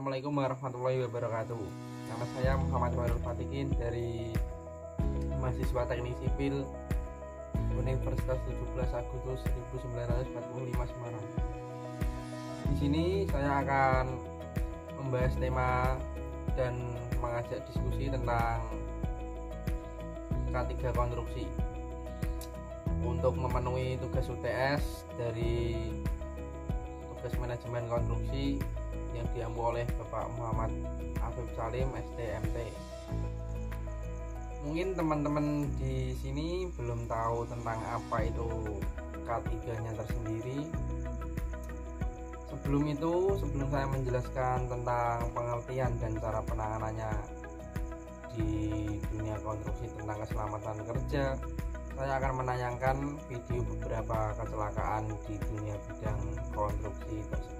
Assalamualaikum warahmatullahi wabarakatuh. Nama saya Muhammad Khairul Fatikin dari mahasiswa Teknik Sipil Universitas 17 Agustus 1945 Semarang. Di sini saya akan membahas tema dan mengajak diskusi tentang K3 konstruksi untuk memenuhi tugas UTS dari tugas manajemen konstruksi yang diampu oleh Bapak Muhammad Afif Salim STMT. Mungkin teman-teman di sini belum tahu tentang apa itu K3-nya tersendiri. Sebelum saya menjelaskan tentang pengertian dan cara penanganannya di dunia konstruksi tentang keselamatan kerja, saya akan menayangkan video beberapa kecelakaan di dunia bidang konstruksi tersebut.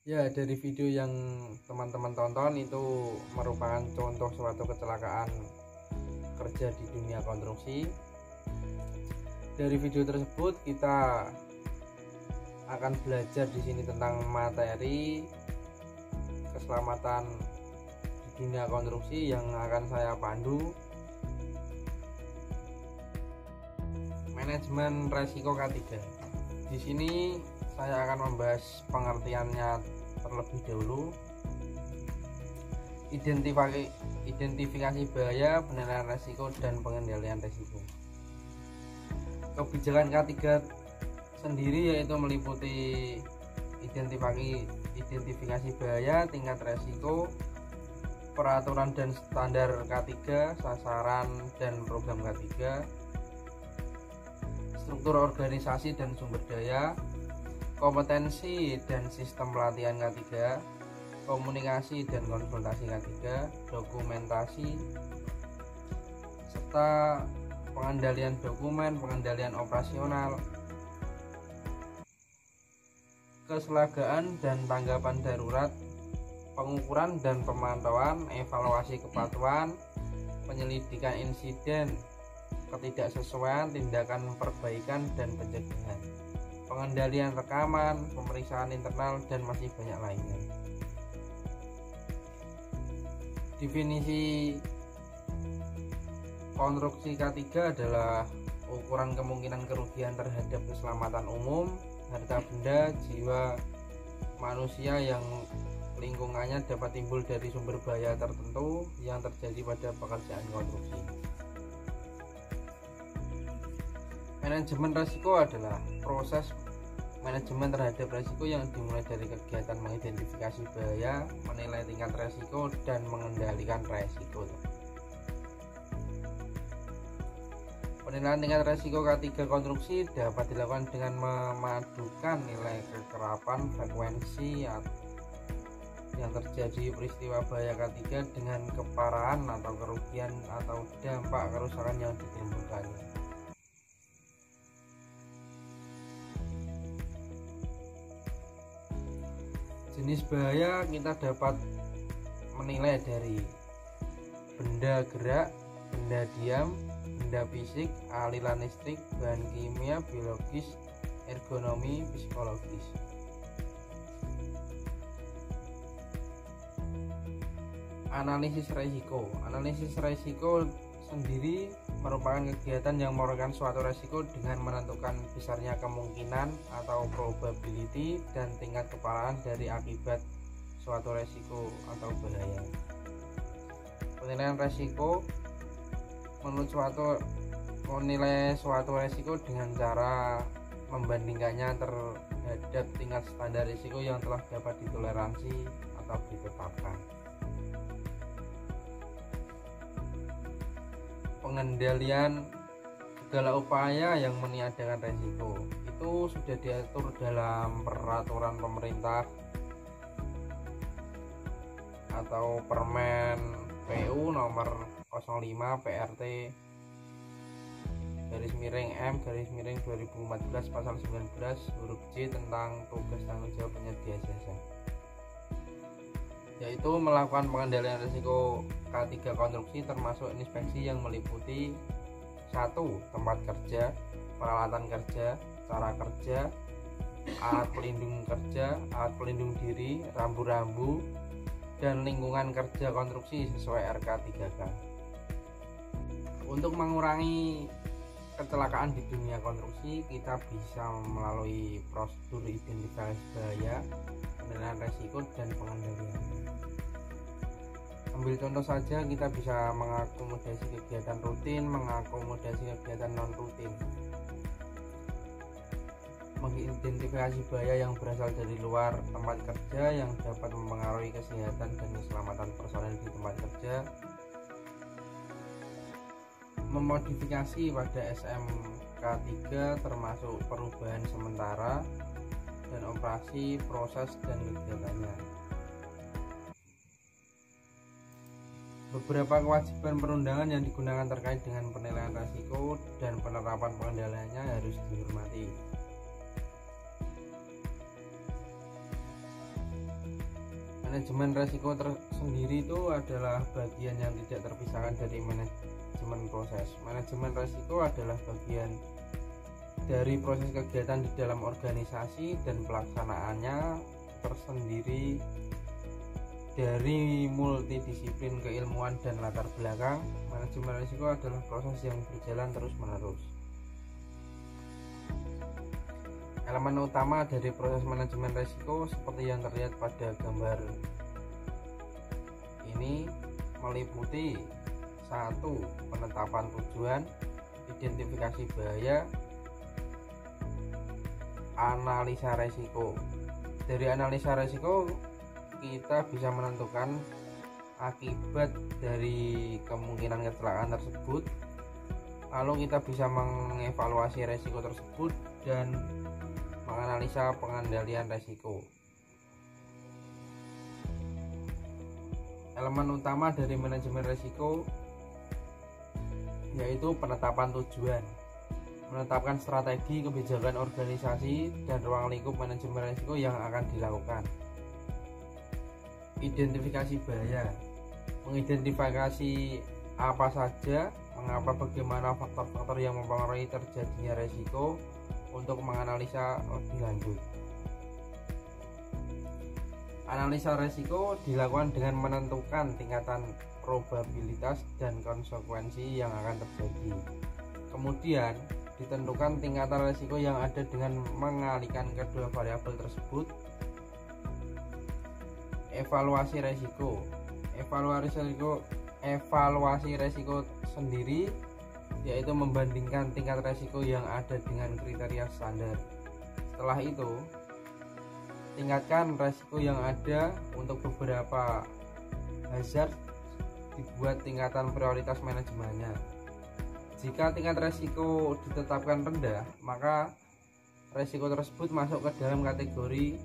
Ya, dari video yang teman-teman tonton itu merupakan contoh suatu kecelakaan kerja di dunia konstruksi. Dari video tersebut kita akan belajar di sini tentang materi keselamatan di dunia konstruksi yang akan saya pandu. Manajemen resiko K3. Di sini saya akan membahas pengertiannya terlebih dahulu. Identifikasi bahaya, penilaian resiko, dan pengendalian resiko. Kebijakan K3 sendiri yaitu meliputi identifikasi bahaya, tingkat resiko, peraturan dan standar K3, sasaran dan program K3, struktur organisasi dan sumber daya, kompetensi dan sistem pelatihan K3, komunikasi dan konsultasi K3, dokumentasi, serta pengendalian dokumen, pengendalian operasional, keselanggaan dan tanggapan darurat, pengukuran dan pemantauan, evaluasi kepatuhan, penyelidikan insiden, ketidaksesuaian, tindakan perbaikan dan pencegahan, pengendalian rekaman, pemeriksaan internal, dan masih banyak lainnya. Definisi konstruksi K3 adalah ukuran kemungkinan kerugian terhadap keselamatan umum, harta benda, jiwa manusia yang lingkungannya dapat timbul dari sumber bahaya tertentu yang terjadi pada pekerjaan konstruksi. Manajemen resiko adalah proses manajemen terhadap resiko yang dimulai dari kegiatan mengidentifikasi bahaya, menilai tingkat resiko, dan mengendalikan resiko. Penilaian tingkat resiko K3 konstruksi dapat dilakukan dengan memadukan nilai kekerapan, frekuensi yang terjadi peristiwa bahaya K3 dengan keparahan atau kerugian atau dampak kerusakan yang ditimbulkannya. Jenis bahaya kita dapat menilai dari benda gerak, benda diam, benda fisik, aliran listrik, bahan kimia, biologis, ergonomi, psikologis. Analisis resiko. Analisis resiko sendiri merupakan kegiatan yang merupakan suatu resiko dengan menentukan besarnya kemungkinan atau probability dan tingkat keparaan dari akibat suatu resiko atau bahaya. Penilaian resiko menilai suatu resiko dengan cara membandingkannya terhadap tingkat standar risiko yang telah dapat ditoleransi atau ditetapkan. Pengendalian segala upaya yang meniadakan resiko itu sudah diatur dalam peraturan pemerintah atau Permen PU nomor 05 PRT /M /2014 pasal 19 huruf C tentang tugas tanggung jawab penyedia jasa, yaitu melakukan pengendalian risiko K3 konstruksi termasuk inspeksi yang meliputi 1. Tempat kerja, peralatan kerja, cara kerja, alat pelindung kerja, alat pelindung diri, rambu-rambu, dan lingkungan kerja konstruksi sesuai RK3K. Untuk mengurangi kecelakaan di dunia konstruksi, kita bisa melalui prosedur identifikasi bahaya, penilaian resiko, dan pengendaliannya. Ambil contoh saja, kita bisa mengakomodasi kegiatan rutin, mengakomodasi kegiatan non rutin, mengidentifikasi bahaya yang berasal dari luar tempat kerja yang dapat mempengaruhi kesehatan dan keselamatan personel di tempat kerja, memodifikasi pada SMK3 termasuk perubahan sementara dan operasi, proses, dan kegiatannya. Beberapa kewajiban perundangan yang digunakan terkait dengan penilaian risiko dan penerapan pengendaliannya harus dihormati. Manajemen risiko tersendiri itu adalah bagian yang tidak terpisahkan dari manajemen proses. Manajemen risiko adalah bagian dari proses kegiatan di dalam organisasi dan pelaksanaannya tersendiri dari multidisiplin keilmuan dan latar belakang. Manajemen risiko adalah proses yang berjalan terus-menerus. Elemen utama dari proses manajemen risiko seperti yang terlihat pada gambar ini meliputi 1. Penetapan tujuan, identifikasi bahaya, analisa risiko. Dari analisa risiko kita bisa menentukan akibat dari kemungkinan kecelakaan tersebut, lalu kita bisa mengevaluasi risiko tersebut dan menganalisa pengendalian risiko. Elemen utama dari manajemen risiko yaitu penetapan tujuan, menetapkan strategi kebijakan organisasi dan ruang lingkup manajemen risiko yang akan dilakukan. Identifikasi bahaya, mengidentifikasi apa saja, mengapa, bagaimana faktor-faktor yang mempengaruhi terjadinya risiko untuk menganalisa lebih lanjut. Analisa risiko dilakukan dengan menentukan tingkatan probabilitas dan konsekuensi yang akan terjadi. Kemudian ditentukan tingkatan risiko yang ada dengan mengalihkan kedua variabel tersebut. Evaluasi risiko. Evaluasi risiko sendiri yaitu membandingkan tingkat risiko yang ada dengan kriteria standar. Setelah itu, tingkatkan risiko yang ada untuk beberapa hazard, dibuat tingkatan prioritas manajemennya. Jika tingkat risiko ditetapkan rendah, maka risiko tersebut masuk ke dalam kategori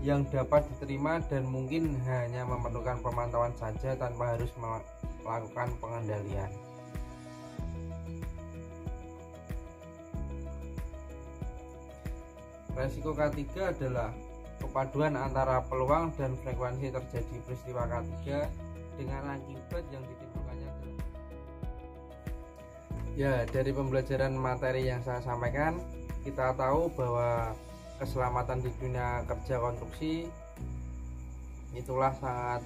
yang dapat diterima dan mungkin hanya memerlukan pemantauan saja tanpa harus melakukan pengendalian. Risiko K3 adalah kepaduan antara peluang dan frekuensi terjadi peristiwa K3 dengan akibat yang ditimbulkannya. Ya, dari pembelajaran materi yang saya sampaikan, kita tahu bahwa keselamatan di dunia kerja konstruksi itulah sangat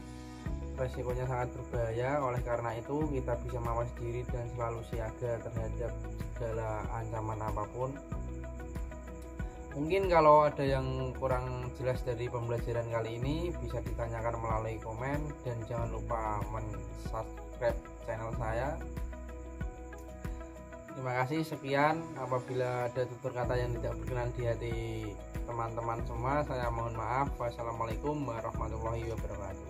resikonya sangat berbahaya. Oleh karena itu kita bisa mawas diri dan selalu siaga terhadap segala ancaman apapun. Mungkin kalau ada yang kurang jelas dari pembelajaran kali ini bisa ditanyakan melalui komen, dan jangan lupa subscribe channel saya. Terima kasih, sekian. Apabila ada tutur kata yang tidak berkenan di hati teman-teman semua, saya mohon maaf. Wassalamualaikum warahmatullahi wabarakatuh.